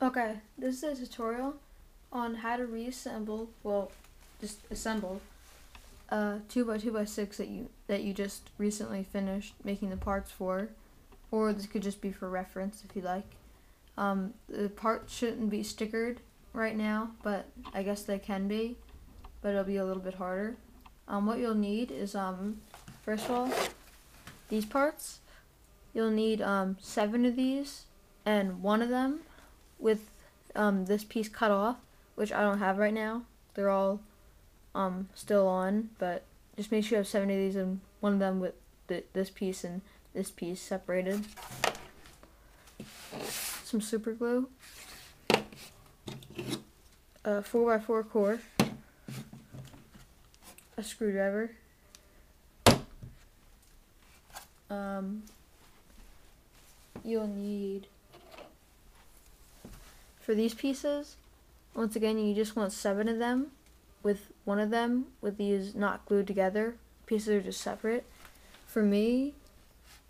Okay, this is a tutorial on how to reassemble, well, just assemble a 2x2x6 that you just recently finished making the parts for, or this could just be for reference if you like. The parts shouldn't be stickered right now, but I guess they can be, but it'll be a little bit harder. What you'll need is, first of all, these parts. You'll need 7 of these, and one of them with this piece cut off, which I don't have right now. They're all still on, but just make sure you have 7 of these and one of them with this piece and this piece separated. Some super glue, a 4x4 core, a screwdriver, you'll need, for these pieces, once again, you just want 7 of them, with one of them with these not glued together. Pieces are just separate. For me,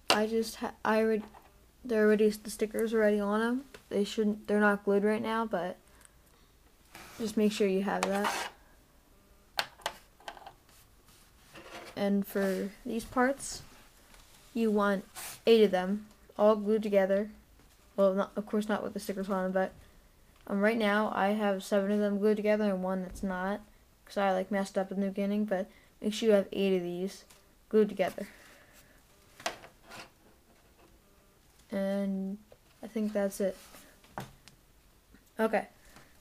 the stickers are already on them. They're not glued right now, but just make sure you have that. And for these parts, you want 8 of them, all glued together. Well, of course not with the stickers on them, but right now I have 7 of them glued together and one that's not, because I messed up in the beginning, but make sure you have 8 of these glued together. And I think that's it. Okay,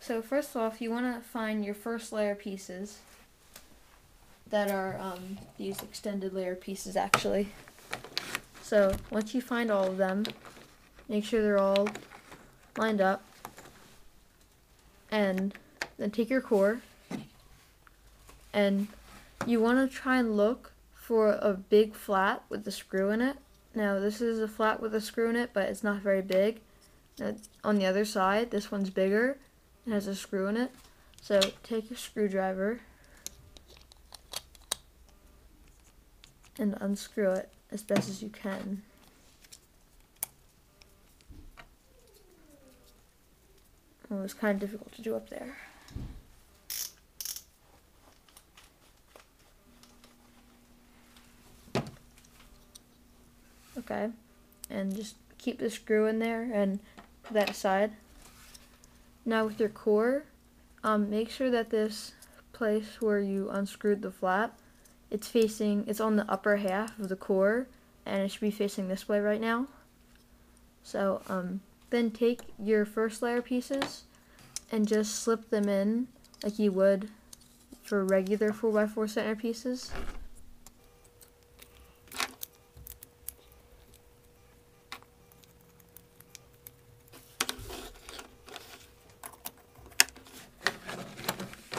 so first off, you want to find your first layer pieces that are these extended layer pieces actually. So once you find all of them, make sure they're all lined up, and then take your core, and you want to try and look for a big flat with a screw in it. Now this is a flat with a screw in it, but it's not very big. Now, on the other side, this one's bigger and has a screw in it. So take your screwdriver and unscrew it as best as you can. Well, it's kind of difficult to do up there. Okay, and just keep the screw in there and put that aside. Now with your core, make sure that this place where you unscrewed the flap, it's on the upper half of the core, and it should be facing this way right now. So then take your first layer pieces and just slip them in like you would for regular 4x4 center pieces.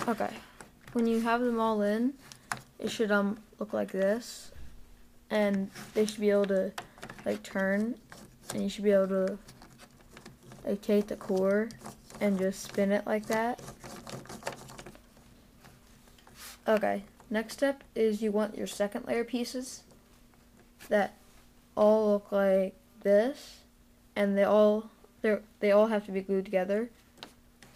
Okay, when you have them all in, it should look like this, and they should be able to turn, and you should be able to take the core and just spin it like that. Okay, next step is you want your second layer pieces that all look like this, and they all have to be glued together.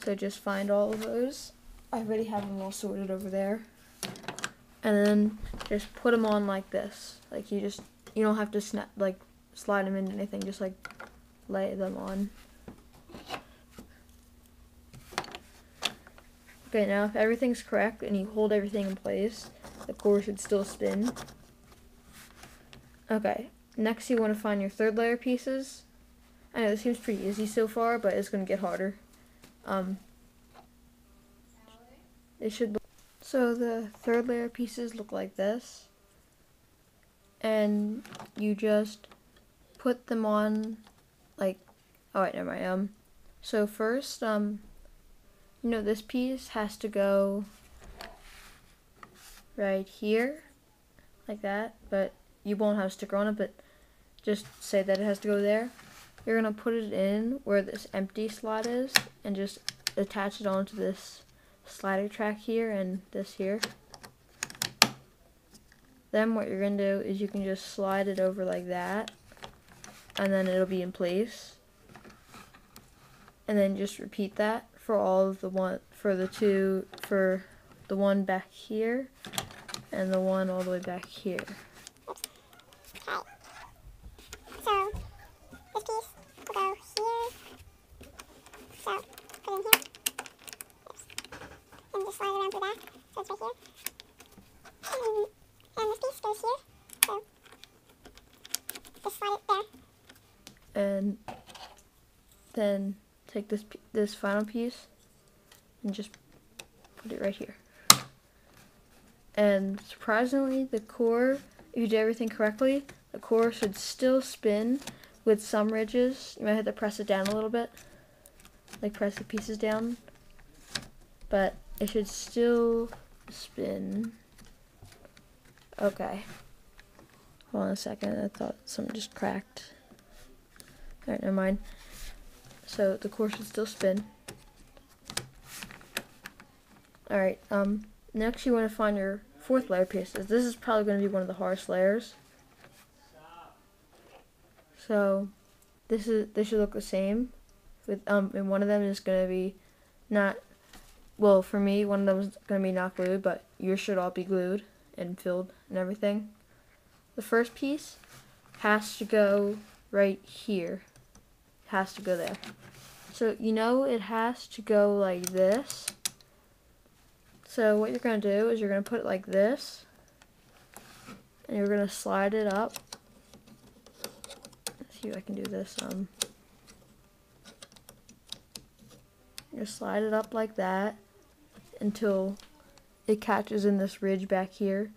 So just find all of those. I already have them all sorted over there. And then just put them on like this. You don't have to slide them into anything, just lay them on. Okay, now if everything's correct and you hold everything in place, the core should still spin. Okay, next you want to find your third layer pieces. I know this seems pretty easy so far, but it's going to get harder. So the third layer pieces look like this, and you just put them on oh wait, never mind. So first, this piece has to go right here, like that, but you won't have a sticker on it, but just say that it has to go there. You're gonna put it in where this empty slot is, and just attach it onto this slider track here and this here. Then what you're going to do is you can just slide it over like that, and then it'll be in place. and then just repeat that for all of the one, for the one back here, and the one all the way back here. Okay. So, this piece will go here. So, put it in here. And just slide it around the back. So it's right here. And this piece goes here. So, just slide it there. And then take this final piece and just put it right here. And surprisingly, the core, if you do everything correctly, the core should still spin with some ridges. You might have to press it down a little bit, like press the pieces down, but it should still spin. Okay. Hold on a second, I thought something just cracked. Alright, never mind. So the core should still spin. Alright, next you want to find your fourth layer pieces. This is probably going to be one of the hardest layers. So they should look the same. With and one of them is going to be not, well, for me one of them is going to be not glued, but yours should all be glued and filled and everything. The first piece has to go right here. It has to go there. So you know it has to go like this. So what you're going to do is you're going to put it like this, and you're going to slide it up. Let's see if I can do this. You slide it up like that until it catches in this ridge back here,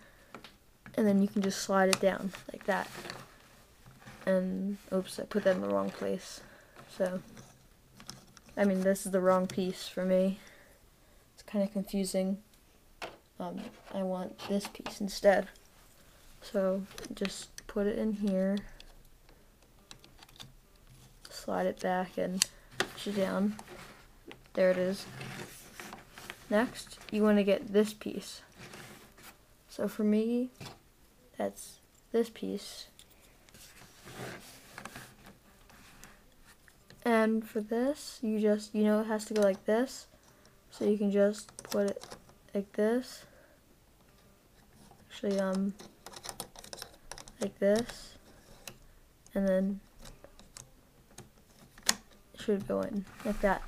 and then you can just slide it down like that. And oops, I put that in the wrong place. So, I mean, this is the wrong piece for me. It's kind of confusing. I want this piece instead. So just put it in here, slide it back and push it down. There it is. Next, you want to get this piece. So for me, that's this piece. And for this, you know it has to go like this. So you can just put it like this. Actually, like this. And then it should go in like that.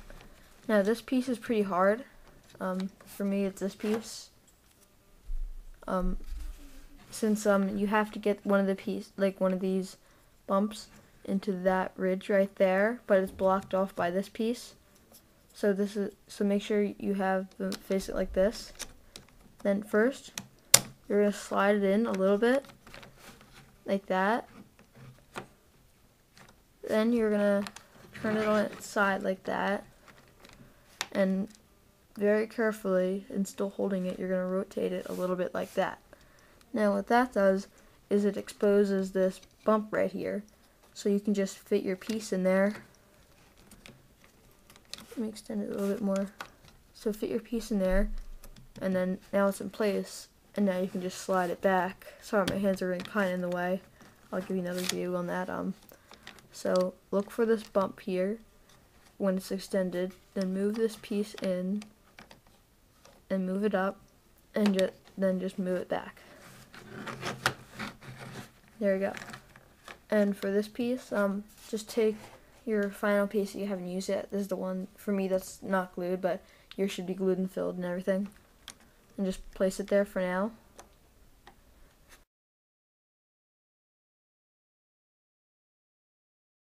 Now this piece is pretty hard. For me, it's this piece. Since you have to get one of these bumps into that ridge right there, but it's blocked off by this piece. So make sure you have them face it like this. Then first, you're gonna slide it in a little bit, like that. Then you're gonna turn it on its side like that, and very carefully, and still holding it, you're gonna rotate it a little bit like that. Now what that does is it exposes this bump right here, so you can just fit your piece in there. Let me extend it a little bit more. So fit your piece in there, and then now it's in place, and now you can just slide it back. Sorry, my hands are kind of in the way. I'll give you another view on that. So look for this bump here when it's extended, then move this piece in, and move it up, and then just move it back. There we go. And for this piece, just take your final piece that you haven't used yet. This is the one for me that's not glued, but yours should be glued and filled and everything. And just place it there for now.